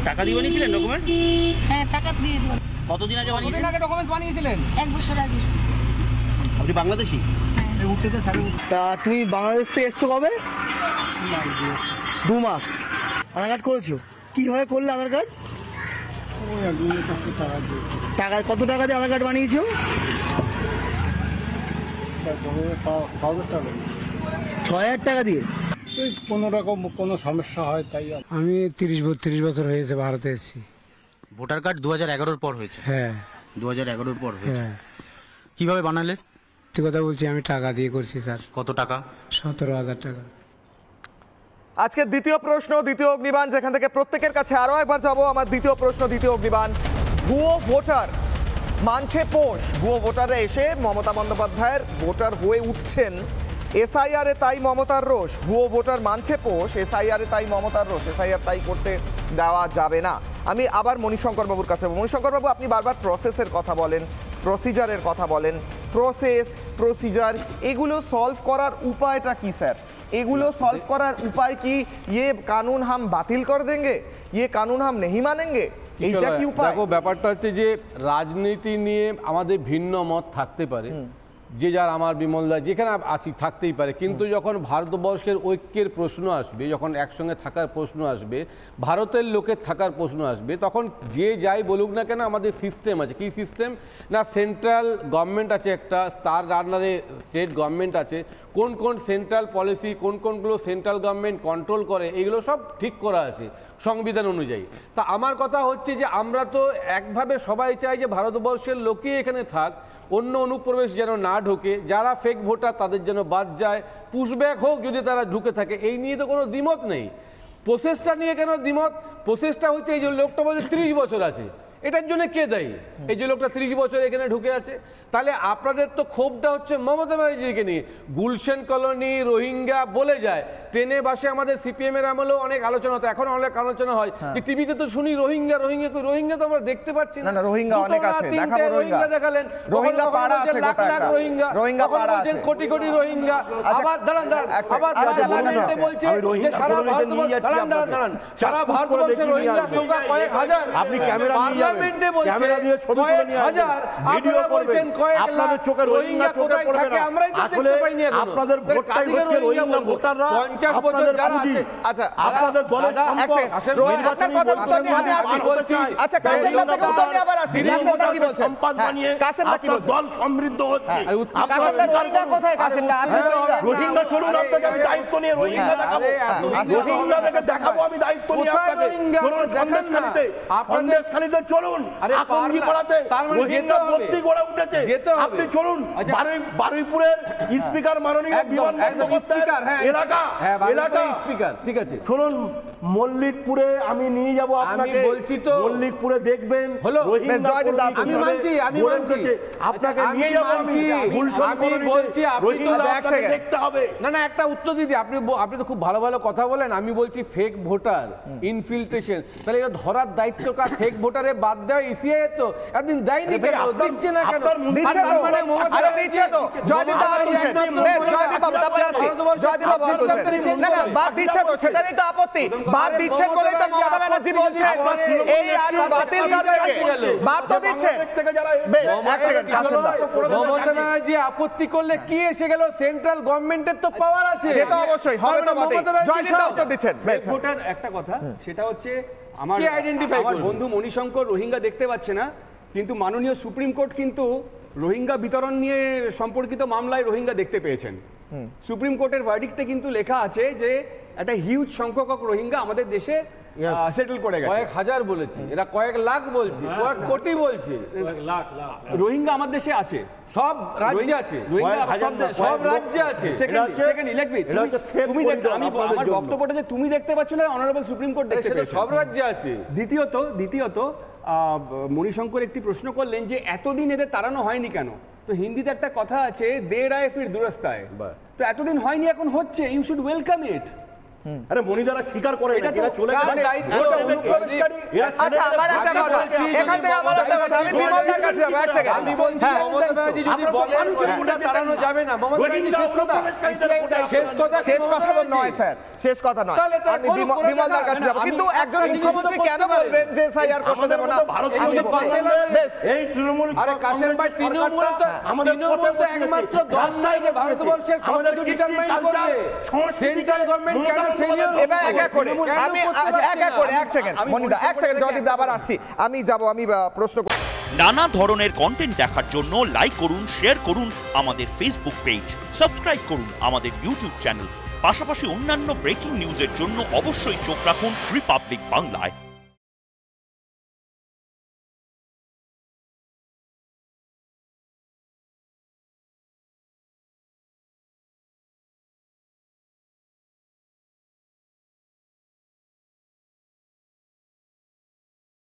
টাকা দিয়ে বানিয়েছিলেন ডকুমেন্ট? হ্যাঁ, টাকা দিয়ে দিলাম। কতদিন আগে বানিয়েছিলেন? কতদিন আগে ডকুমেন্টস বানিয়েছিলেন? 1 বছর আগে। আপনি বাংলাদেশি? তা তুমি বাংলাদেশ থেকে এসছো কবে? 2 মাস। আধার কার্ড করেছো? কিভাবে করলে আধার কার্ড? টাকা কত টাকা দিয়ে আধার কার্ড বানিয়েছো? 6,000 টাকা দিয়ে। কোনো রকম কোনো সমস্যা হয় তাই। আমি 30-32 বছর হয়েছে ভারতে এসেছি। ভোটার কার্ড 2011-র পর হয়েছে? হ্যাঁ, 2011-র পর হয়েছে। হ্যাঁ। কিভাবে বানালেন? সত্যি কথা বলছি, আমি টাকা দিয়ে করছি স্যার। কত টাকা? 17,000 টাকা। আজকে দ্বিতীয় প্রশ্ন, দ্বিতীয় অগ্নিবাণ, যেখান থেকে প্রত্যেকের কাছে আরো একবার যাবো। আমার দ্বিতীয় প্রশ্ন, দ্বিতীয় অগ্নিবাণ। ভুয়ো ভোটার মানছে পোষ। ভুয়ো ভোটারে এসে মমতা বন্দ্যোপাধ্যায়ের ভোটার হয়ে উঠছেন। এসআইআর এ তাই মমতার রোষ। ভুয়ো ভোটার মানছে পোষ, এসআইআর এ তাই মমতার রোষ। এসআইআর তাই করতে দেওয়া যাবে না। আমি আবার মণিশঙ্কর বাবুর কাছে। মণিশঙ্কর বাবু, আপনি বারবার প্রসেসের কথা বলেন, প্রসিজারের কথা বলেন। প্রসেস, প্রসিজার, এগুলো সলভ করার উপায়টা কি স্যার? এগুলো সলভ করার উপায় কি? ये कानून हम बातिल कर देंगे, ये कानून हम नहीं मानेंगे, এইটা কি উপায়? দেখো, ব্যাপারটা হচ্ছে যে রাজনীতি নিয়ে আমাদের ভিন্ন মত থাকতে পারে, যে যার আমার বিমলদা যেখানে আছি থাকতেই পারে, কিন্তু যখন ভারতবর্ষের ঐক্যের প্রশ্ন আসবে, যখন একসঙ্গে থাকার প্রশ্ন আসবে, ভারতের লোকের থাকার প্রশ্ন আসবে, তখন যে যাই বলুক না কেন আমাদের সিস্টেম আছে। কি সিস্টেম? না, সেন্ট্রাল গভর্নমেন্ট আছে একটা, তার আন্ডারে স্টেট গভর্নমেন্ট আছে। কোন কোন সেন্ট্রাল পলিসি, কোন কোনগুলো সেন্ট্রাল গভর্নমেন্ট কন্ট্রোল করে, এগুলো সব ঠিক করা আছে সংবিধান অনুযায়ী। তা আমার কথা হচ্ছে যে আমরা তো একভাবে সবাই চাই যে ভারতবর্ষের লোকই এখানে থাক, অন্য অনুপ্রবেশ যেন না ঢোকে, যারা ফেক ভোটার তাদের যেন বাদ যায়, পুশব্যাক হোক যদি তারা ঢুকে থাকে। এই নিয়ে তো কোনো দ্বিমত নেই। প্রসেসটা নিয়ে কেন দ্বিমত? প্রসেসটা হচ্ছে এই যে লোকটা বলছে 30 বছর আছে, এটার জন্য কে দায়ী? এই যে লোকটা 30 বছর এখানে ঢুকে আছে। তাহলে আপনাদের তো ক্ষোভটা হচ্ছে মমতা ব্যানার্জিকে নিয়ে। গুলশান কলোনি, রোহিঙ্গা বলে যায়, ট্রেনে বাসে আমাদের সিপিএম এর আমলেও অনেক আলোচনা হতো, এখন অনেক আলোচনা হয়। টিভিতে তো শুনি রোহিঙ্গা রোহিঙ্গা, রোহিঙ্গা তো আমরা দেখতে পাচ্ছি না। রোহিঙ্গা অনেক আছে, দেখাবো রোহিঙ্গা দেখালেন, রোহিঙ্গা পাড়া আছে, লাখ লাখ রোহিঙ্গা, রোহিঙ্গা পাড়া আছে, কোটি কোটি রোহিঙ্গা। আবার দাঁড়ান দাঁড়ান, আবার পার্লামেন্টে বলছে যে সারা ভারতবর্ষ, দাঁড়ান দাঁড়ান দাঁড়ান, সারা ভারতবর্ষের রোহিঙ্গার সংখ্যা কয়েক হাজার। আপনি ক্যামেরা নিয়ে যাবেন, পার্লামেন্টে বলছে ক্যামেরা দিয়ে ছবি তুলে নিয়ে আসবেন, ভিডিও করবেন। আপনাদের চোখে রোহিঙ্গা চোখে পড়বে না। আসলে আপনাদের ভোটটাই হচ্ছে রোহিঙ্গা ভোটাররা, 50 বছর যারা আছে। আচ্ছা, আপনাদের দলের আপনার কথা উত্তর নিয়ে আমি আসি বলছি। আচ্ছা, কাসেমদা থেকে উত্তর নিয়ে আবার আসি। কাসেমদা কি বলছেন? কাসেমদা কি বলছেন? দল সমৃদ্ধ হচ্ছে। কাসেমদা রোহিঙ্গা কোথায়? কাসেমদা আছে রোহিঙ্গা চলুন, আপনাকে আমি দায়িত্ব নিয়ে রোহিঙ্গা দেখাবো, রোহিঙ্গা থেকে দেখাবো আমি দায়িত্ব নিয়ে আপনাকে। চলুন সন্দেশখালীতে, সন্দেশখালীতে চলুন, আকঙ্গি পাড়াতে রোহিঙ্গা বস্তি গড়ে উঠেছে, আপনি চলুন। বারুইপুরের স্পিকার মাননীয় বিমান বন্দ্যোপাধ্যায়ের এলাকা, এলাকা স্পিকার, ঠিক আছে, শুনুন, মল্লিকপুরে আমি নিয়ে যাব আপনাকে, বলছি তো মল্লিকপুরে দেখবেন। আমি মানছি, আমি মানছি, আপনাকে নিয়ে যাব আমি গুলশান কলোনিতে, বলছি আপনাকে দেখতে হবে। না না, একটা উত্তর দিদি, আপনি তো খুব ভালো ভালো কথা বলেন। আমি বলছি ফেক ভোটার ইনফিল্ট্রেশন, তাহলে এটা ধরার দায়িত্ব কার? ফেক ভোটারে বাদ দেওয়া ইসিআই তো একদিন দেয়নি, কেন দিচ্ছে না? কেন দিচ্ছে তো? আরে দিচ্ছে তো, জয়দীপ বাবু তুলছেন, জয়দীপ বাবু তারপরে আসি, জয়দীপ বাবু তুলছেন। না না, বাদ দিচ্ছে তো, সেটাই তো আপত্তি। বাদ দিচ্ছেন বলেই তো মমতা ব্যানার্জি বলছেন এই আইন বাতিল করবে। বাদ তো দিচ্ছেন। এক সেকেন্ড, কাসেমদা, মমতা ব্যানার্জি আপত্তি করলে কি এসে গেল? সেন্ট্রাল গভর্নমেন্টের তো পাওয়ার আছে, সে তো অবশ্যই হবে তো বটেই। জয়দীপ বাবু উত্তর দিচ্ছেন। ভোটার একটা কথা, সেটা হচ্ছে আমার আমার বন্ধু মণিশঙ্কর রোহিঙ্গা দেখতে পাচ্ছে না, কিন্তু মাননীয় সুপ্রিম কোর্ট কিন্তু রোহিঙ্গা বিতরণ নিয়ে সম্পর্কিত মামলায় রোহিঙ্গা দেখতে পেয়েছেন। সুপ্রিম কোর্টের ভার্ডিক্টে কিন্তু লেখা আছে যে একটা হিউজ সংখ্যক রোহিঙ্গা আমাদের দেশে সেটেল করে গেছে। কয়েক হাজার বলেছি, এরা কয়েক লাখ বলছে, কয়েক কোটি বলছে। রোহিঙ্গা আমার দেশে আছে, সব রাজ্যে আছে, সব রাজ্যে আছে। আমার বক্তব্যটা যে তুমি দেখতে পাচ্ছ না, অনারেবল সুপ্রিম কোর্ট দেখতে পেয়েছে, সব রাজ্যে আছে। দ্বিতীয়ত মণিশঙ্কর একটি প্রশ্ন করলেন যে এতদিন এদের তাড়ানো হয়নি কেন? তো হিন্দিতে একটা কথা আছে, দের আয়ে ফির দুরস্ত আয়ে। তো এতদিন হয়নি, এখন হচ্ছে, ইউ শুড ওয়েলকাম ইট। আরে মনিদারা স্বীকার করে না, এরা চলে গেছে। ওটা অনুপ্রবেশকারী। আচ্ছা আমার একটা কথা, এখান থেকে আমার একটা কথা, আমি বিমলদার কাছে যাবো, এক সেকেন্ড। আমি বলছি হ্যাঁ। মমতা ব্যানার্জি যদি বলেন ভোটটা তাড়ানো যাবে না, মমতা ব্যানার্জি শেষ কথা শেষ কথা তো নয় স্যার, শেষ কথা নয়। আমি বিমলদার কাছে যাবো, কিন্তু একজন মুখ্যমন্ত্রী কেন বলবেন যে এসআইআর করতে দেবো না? বেশ, এই তৃণমূল আরে কাশেম ভাই, তৃণমূল তো একমাত্র দল নাই যে ভারতবর্ষের সবকিছু ডিটারমাইন করবে। সেন্ট্রাল গভর্নমেন্ট কেন ফেলিওর? এবার এক এক করে আমি এক সেকেন্ড মনিদা, এক সেকেন্ড জয়দীপ আবার আসছি, আমি প্রশ্ন করব। নানা ধরনের কন্টেন্ট দেখার জন্য লাইক করুন, শেয়ার করুন আমাদের ফেসবুক পেজ, সাবস্ক্রাইব করুন আমাদের ইউটিউব চ্যানেল। পাশাপাশি অন্যান্য ব্রেকিং নিউজের জন্য অবশ্যই চোখ রাখুন রিপাবলিক বাংলায়।